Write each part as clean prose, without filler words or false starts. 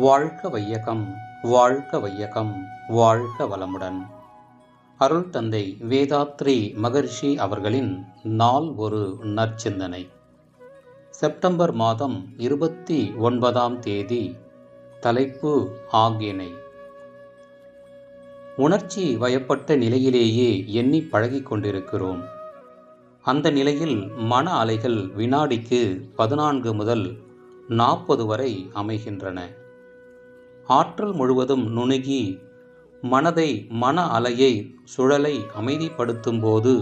வாழ்க வையகம், வாழ்க வையகம், வாழ்க வளமுடன். அருள் தந்தை வேதாத்ரி மகரிஷி அவர்களின் நாள் ஒரு நற்சிந்தனை. செப்டம்பர் மாதம் 29ஆம் தேதி. தலைப்பு ஆக்கினை. உணர்ச்சி வயப்பட்ட நிலையிலேயே எண்ணி பழகிக் கொண்டிருக்கிறோம். அந்த நிலையில் மன அலைகள் வினாடிக்கு 14 முதல் 40 வரை அமைகின்றன. ஆற்றல் முழுவதும் நுணுகி மன அலையை சுழலை அமைதிப்படுத்தும் போது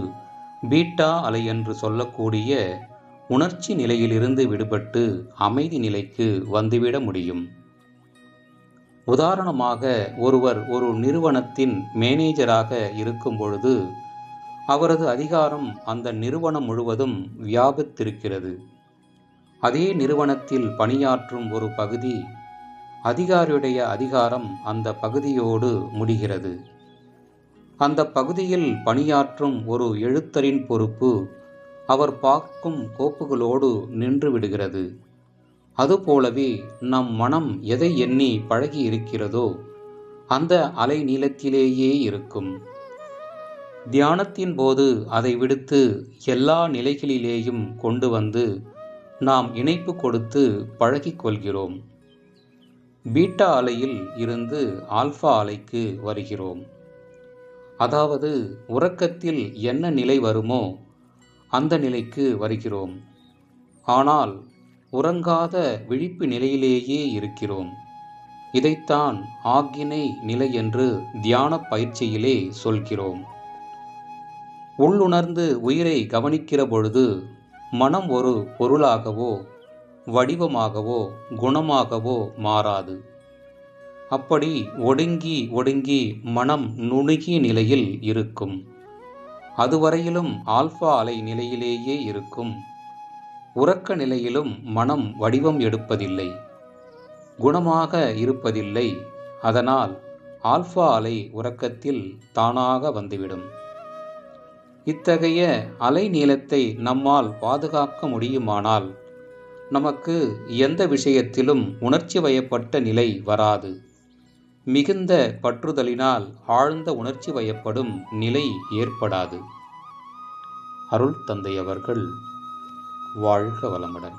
பீட்டா அலை என்று சொல்லக்கூடிய உணர்ச்சி நிலையிலிருந்து விடுபட்டு அமைதி நிலைக்கு வந்துவிட முடியும். உதாரணமாக, ஒருவர் ஒரு நிறுவனத்தின் மேனேஜராக இருக்கும் பொழுது அவரது அதிகாரம் அந்த நிறுவனம் முழுவதும் வியாபித்திருக்கிறது. அதே நிறுவனத்தில் பணியாற்றும் ஒரு பகுதி அதிகாரியுடைய அதிகாரம் அந்த பகுதியோடு முடிகிறது. அந்த பகுதியில் பணியாற்றும் ஒரு எழுத்தரின் பொறுப்பு அவர் பார்க்கும் கோப்புகளோடு நின்று விடுகிறது. அதுபோலவே நம் மனம் எதை எண்ணி பழகி இருக்கிறதோ அந்த அலை நீளத்திலேயே இருக்கும். தியானத்தின் போது அதை விடுத்து எல்லா நிலைகளிலேயும் கொண்டு வந்து நாம் இணைப்பு கொடுத்து பழகிக் கொள்கிறோம். பீட்டா அலையில் இருந்து ஆல்ஃபா அலைக்கு வருகிறோம். அதாவது உறக்கத்தில் என்ன நிலை வருமோ அந்த நிலைக்கு வருகிறோம். ஆனால் உறங்காத விழிப்பு நிலையிலேயே இருக்கிறோம். இதைத்தான் ஆக்கினை நிலை என்று தியான பயிற்சியிலே சொல்கிறோம். உள்ளுணர்ந்து உயிரை கவனிக்கிற பொழுது மனம் ஒரு பொருளாகவோ வடிவமாகவோ குணமாகவோ மாறாது. அப்படி ஒடுங்கி மனம் நுணுகிய நிலையில் இருக்கும். அதுவரையிலும் ஆல்ஃபா அலை நிலையிலேயே இருக்கும். உறக்க நிலையிலும் மனம் வடிவம் எடுப்பதில்லை, குணமாக இருப்பதில்லை. அதனால் ஆல்ஃபா அலை உறக்கத்தில் தானாக வந்துவிடும். இத்தகைய அலை நீளத்தை நம்மால் பாதுகாக்க முடியுமானால் நமக்கு எந்த விஷயத்திலும் உணர்ச்சி வயப்பட்ட நிலை வராது. மிகுந்த பற்றுதலினால் ஆழ்ந்த உணர்ச்சி வயப்படும் நிலை ஏற்படாது. அருள் தந்தை அவர்கள் வாழ்க வளமுடன்.